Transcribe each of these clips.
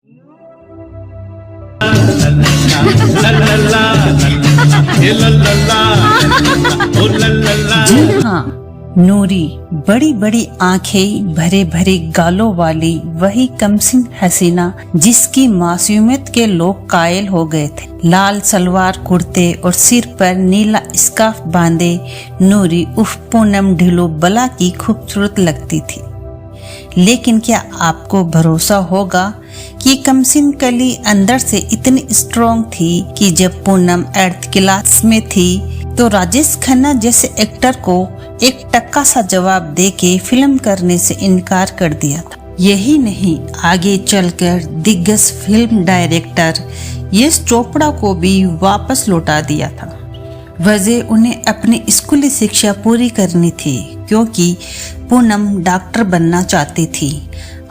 जी हाँ, नूरी बड़ी बड़ी आंखें, भरे भरे गालों वाली वही कमसिन हसीना जिसकी मासूमियत के लोग कायल हो गए थे। लाल सलवार कुर्ते और सिर पर नीला स्कार्फ बांधे नूरी उफ पूनम ढिल्लो बला की खूबसूरत लगती थी। लेकिन क्या आपको भरोसा होगा कि कमसिन कली अंदर से इतनी स्ट्रॉन्ग थी कि जब पूनम 8th क्लास में थी तो राजेश खन्ना जैसे एक्टर को एक टक्का सा जवाब देके फिल्म करने से इनकार कर दिया था। यही नहीं, आगे चलकर दिग्गज फिल्म डायरेक्टर यश चोपड़ा को भी वापस लौटा दिया था। वजह उन्हें अपनी स्कूली शिक्षा पूरी करनी थी, क्योंकि पूनम डॉक्टर बनना चाहती थी।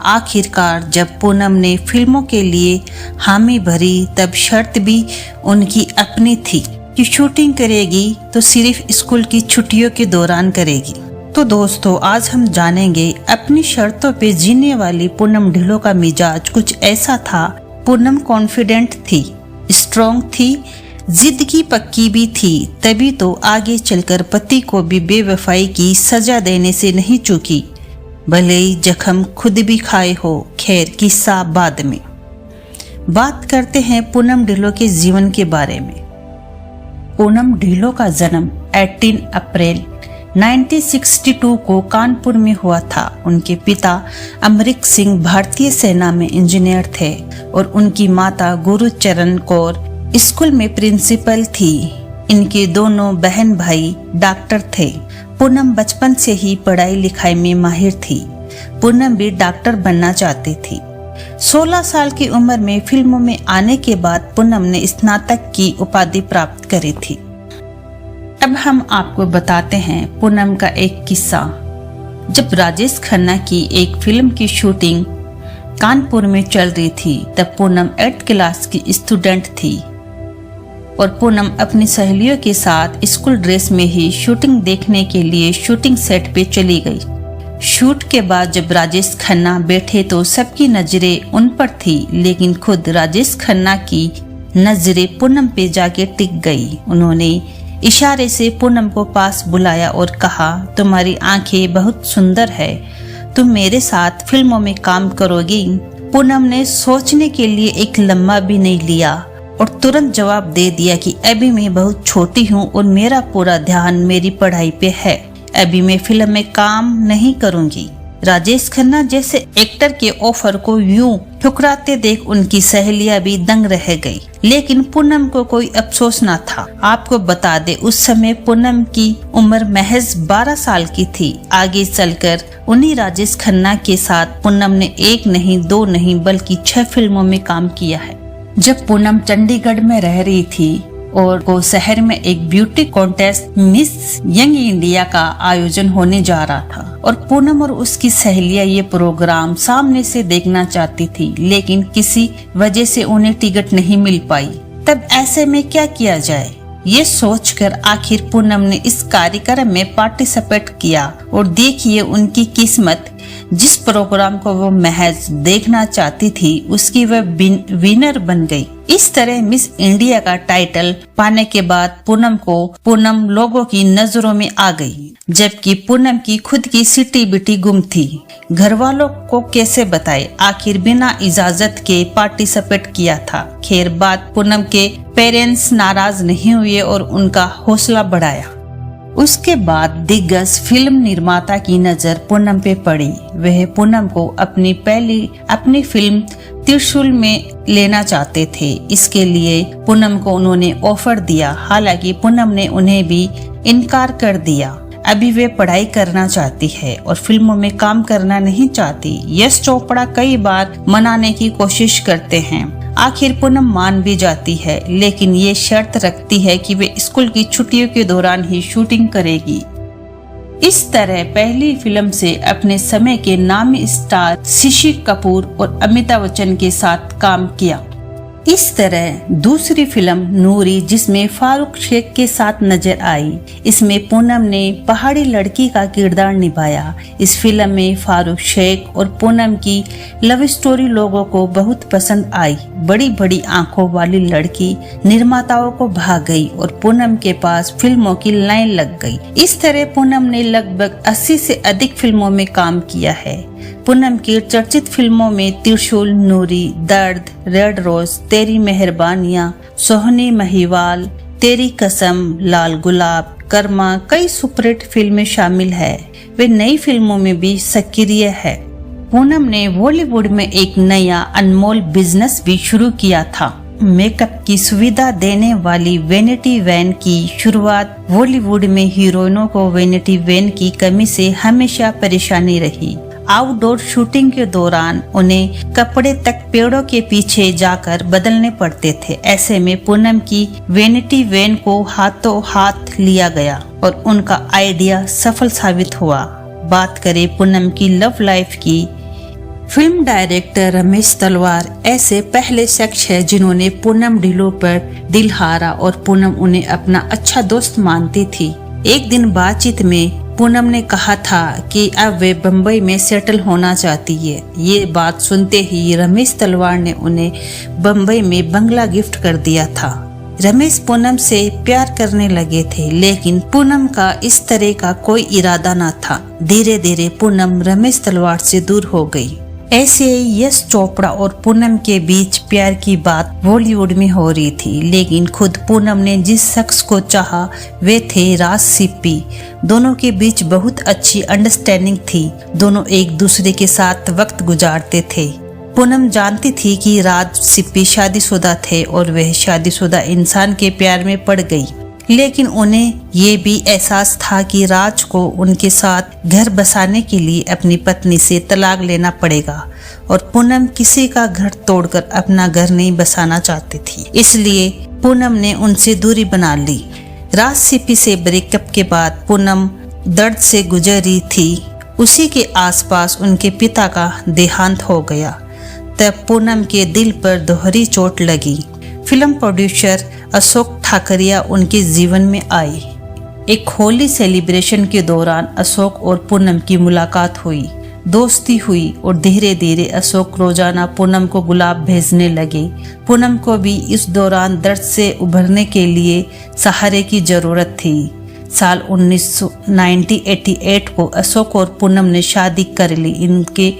आखिरकार जब पूनम ने फिल्मों के लिए हामी भरी तब शर्त भी उनकी अपनी थी कि शूटिंग करेगी तो सिर्फ स्कूल की छुट्टियों के दौरान करेगी। तो दोस्तों, आज हम जानेंगे अपनी शर्तों पे जीने वाली पूनम ढिल्लो का मिजाज कुछ ऐसा था। पूनम कॉन्फिडेंट थी, स्ट्रॉन्ग थी, जिद की पक्की भी थी, तभी तो आगे चलकर पति को भी बेवफाई की सजा देने से नहीं चूकी, भले ही जख्म खुद भी खाए हो। खैर, किस्सा बाद में। बात करते हैं पूनम ढिल्लो के जीवन के बारे में। पूनम ढिल्लो का जन्म 18 अप्रैल 1962 को कानपुर में हुआ था। उनके पिता अमरीक सिंह भारतीय सेना में इंजीनियर थे और उनकी माता गुरुचरण कौर स्कूल में प्रिंसिपल थी। इनके दोनों बहन भाई डॉक्टर थे। पूनम बचपन से ही पढ़ाई लिखाई में माहिर थी। पूनम भी डॉक्टर बनना चाहती थी। 16 साल की उम्र में फिल्मों में आने के बाद पूनम ने स्नातक की उपाधि प्राप्त करी थी। अब हम आपको बताते हैं पूनम का एक किस्सा। जब राजेश खन्ना की एक फिल्म की शूटिंग कानपुर में चल रही थी, तब पूनम 8th क्लास की स्टूडेंट थी और पूनम अपनी सहेलियों के साथ स्कूल ड्रेस में ही शूटिंग देखने के लिए शूटिंग सेट पे चली गई। शूट के बाद जब राजेश खन्ना बैठे तो सबकी नजरें उन पर थी, लेकिन खुद राजेश खन्ना की नजरें पूनम पे जाके टिक गई। उन्होंने इशारे से पूनम को पास बुलाया और कहा, तुम्हारी आंखें बहुत सुंदर है, तुम मेरे साथ फिल्मों में काम करोगी? पूनम ने सोचने के लिए एक लम्हा भी नहीं लिया और तुरंत जवाब दे दिया कि अभी मैं बहुत छोटी हूँ और मेरा पूरा ध्यान मेरी पढ़ाई पे है, अभी मैं फिल्म में काम नहीं करूंगी। राजेश खन्ना जैसे एक्टर के ऑफर को यूं ठुकराते देख उनकी सहेलियां भी दंग रह गई, लेकिन पूनम को कोई अफसोस न था। आपको बता दे, उस समय पूनम की उम्र महज 12 साल की थी। आगे चलकर उन्हीं राजेश खन्ना के साथ पूनम ने 1 नहीं 2 नहीं बल्कि 6 फिल्मों में काम किया है। जब पूनम चंडीगढ़ में रह रही थी और वो शहर में एक beauty contest miss young India का आयोजन होने जा रहा था और पूनम और उसकी सहेलियां ये प्रोग्राम सामने से देखना चाहती थी, लेकिन किसी वजह से उन्हें टिकट नहीं मिल पाई। तब ऐसे में क्या किया जाए, ये सोचकर आखिर पूनम ने इस कार्यक्रम में पार्टिसिपेट किया और देखिए उनकी किस्मत, जिस प्रोग्राम को वो महज देखना चाहती थी उसकी वह विनर बन गई। इस तरह मिस इंडिया का टाइटल पाने के बाद पूनम लोगों की नजरों में आ गई, जबकि पूनम की खुद की सिटी बिटी गुम थी। घर वालों को कैसे बताए, आखिर बिना इजाजत के पार्टिसिपेट किया था। खैर, बात पूनम के पेरेंट्स नाराज नहीं हुए और उनका हौसला बढ़ाया। उसके बाद दिग्गज फिल्म निर्माता की नजर पूनम पे पड़ी। वह पूनम को अपनी फिल्म त्रिशूल में लेना चाहते थे। इसके लिए पूनम को उन्होंने ऑफर दिया, हालांकि पूनम ने उन्हें भी इनकार कर दिया। अभी वे पढ़ाई करना चाहती है और फिल्मों में काम करना नहीं चाहती। यश चोपड़ा कई बार मनाने की कोशिश करते हैं, आखिर पूनम मान भी जाती है, लेकिन ये शर्त रखती है कि वे स्कूल की छुट्टियों के दौरान ही शूटिंग करेगी। इस तरह पहली फिल्म से अपने समय के नामी स्टार शशि कपूर और अमिताभ बच्चन के साथ काम किया। इस तरह दूसरी फिल्म नूरी, जिसमें फारूक शेख के साथ नजर आई, इसमें पूनम ने पहाड़ी लड़की का किरदार निभाया। इस फिल्म में फारूक शेख और पूनम की लव स्टोरी लोगों को बहुत पसंद आई। बड़ी बड़ी आंखों वाली लड़की निर्माताओं को भाग गई और पूनम के पास फिल्मों की लाइन लग गई। इस तरह पूनम ने लगभग 80 से अधिक फिल्मों में काम किया है। पूनम की चर्चित फिल्मों में त्रिशूल, नूरी, दर्द, रेड रोज, तेरी मेहरबानियां, सोहनी महिवाल, तेरी कसम, लाल गुलाब, कर्मा, कई सुपरहिट फिल्में शामिल है। वे नई फिल्मों में भी सक्रिय है। पूनम ने बॉलीवुड में एक नया अनमोल बिजनेस भी शुरू किया था। मेकअप की सुविधा देने वाली वैनिटी वैन की शुरुआत। बॉलीवुड में हीरोइनों को वैनिटी वैन की कमी से हमेशा परेशानी रही। आउटडोर शूटिंग के दौरान उन्हें कपड़े तक पेड़ों के पीछे जाकर बदलने पड़ते थे। ऐसे में पूनम की वैनिटी वैन को हाथों हाथ लिया गया और उनका आइडिया सफल साबित हुआ। बात करें पूनम की लव लाइफ की, फिल्म डायरेक्टर रमेश तलवार ऐसे पहले शख्स है जिन्होंने पूनम ढिल्लों पर दिल हारा और पूनम उन्हें अपना अच्छा दोस्त मानती थी। एक दिन बातचीत में पूनम ने कहा था कि अब वे बम्बई में सेटल होना चाहती है। ये बात सुनते ही रमेश तलवार ने उन्हें बम्बई में बंगला गिफ्ट कर दिया था। रमेश पूनम से प्यार करने लगे थे, लेकिन पूनम का इस तरह का कोई इरादा न था। धीरे धीरे पूनम रमेश तलवार से दूर हो गई। ऐसे ही यश चोपड़ा और पूनम के बीच प्यार की बात बॉलीवुड में हो रही थी, लेकिन खुद पूनम ने जिस शख्स को चाहा वे थे राज सिप्पी। दोनों के बीच बहुत अच्छी अंडरस्टैंडिंग थी। दोनों एक दूसरे के साथ वक्त गुजारते थे। पूनम जानती थी कि राज सिप्पी शादीशुदा थे और वह शादीशुदा इंसान के प्यार में पड़ गई, लेकिन उन्हें ये भी एहसास था कि राज को उनके साथ घर बसाने के लिए अपनी पत्नी से तलाक लेना पड़ेगा और पूनम किसी का घर तोड़कर अपना घर नहीं बसाना चाहती थी। इसलिए पूनम ने उनसे दूरी बना ली। राज सिप्पी से ब्रेकअप के बाद पूनम दर्द से गुजर रही थी। उसी के आसपास उनके पिता का देहांत हो गया। तब पूनम के दिल पर दोहरी चोट लगी। फिल्म प्रोड्यूसर अशोक ठाकरिया उनके जीवन में आए। एक होली सेलिब्रेशन के दौरान अशोक और पूनम की मुलाकात हुई, दोस्ती हुई और धीरे धीरे अशोक रोजाना पूनम को गुलाब भेजने लगे। पूनम को भी इस दौरान दर्द से उभरने के लिए सहारे की जरूरत थी। साल 1988 को अशोक और पूनम ने शादी कर ली। इनके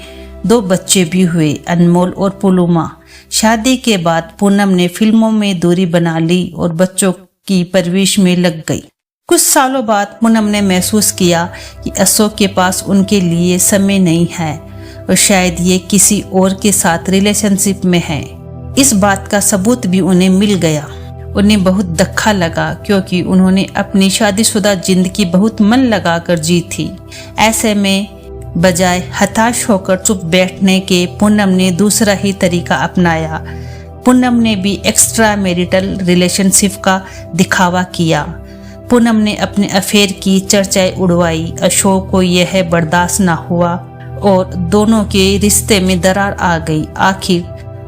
2 बच्चे भी हुए, अनमोल और पुलुमा। शादी के बाद पूनम ने फिल्मों में दूरी बना ली और बच्चों की परवरिश में लग गई। कुछ सालों बाद पूनम ने महसूस किया कि अशोक के पास उनके लिए समय नहीं है और शायद ये किसी और के साथ रिलेशनशिप में है। इस बात का सबूत भी उन्हें मिल गया। उन्हें बहुत धक्का लगा क्योंकि उन्होंने अपनी शादीशुदा जिंदगी बहुत मन लगाकर जी थी। ऐसे में बजाय हताश होकर चुप बैठने के पूनम ने दूसरा ही तरीका अपनाया। पूनम ने भी एक्स्ट्रा मैरिटल रिलेशनशिप का दिखावा किया। पूनम ने अपने अफेयर की चर्चाएं उड़वाई। अशोक को यह बर्दाश्त न हुआ और दोनों के रिश्ते में दरार आ गई। आखिर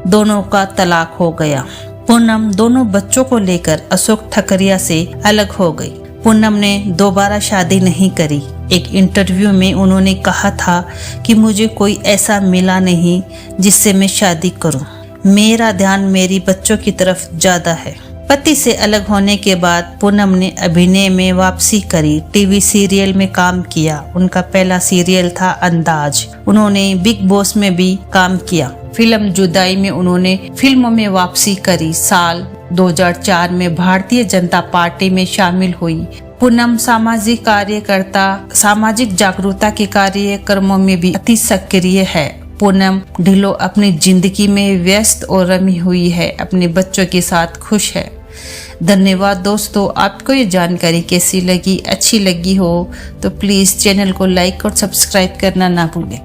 दोनों का तलाक हो गया। पूनम दोनों बच्चों को लेकर अशोक ठकरिया से अलग हो गई। पूनम ने दोबारा शादी नहीं करी। एक इंटरव्यू में उन्होंने कहा था कि मुझे कोई ऐसा मिला नहीं जिससे मैं शादी करूं। मेरा ध्यान मेरी बच्चों की तरफ ज्यादा है। पति से अलग होने के बाद पूनम ने अभिनय में वापसी करी। टीवी सीरियल में काम किया। उनका पहला सीरियल था अंदाज। उन्होंने बिग बॉस में भी काम किया। फिल्म जुदाई में उन्होंने फिल्मों में वापसी करी। साल 2004 में भारतीय जनता पार्टी में शामिल हुई। पूनम सामाजिक कार्यकर्ता, सामाजिक जागरूकता के कार्यक्रमों में भी अति सक्रिय है। पूनम ढिल्लों अपनी जिंदगी में व्यस्त और रमी हुई है। अपने बच्चों के साथ खुश है। धन्यवाद दोस्तों। आपको ये जानकारी कैसी लगी? अच्छी लगी हो तो प्लीज़ चैनल को लाइक और सब्सक्राइब करना ना भूलें।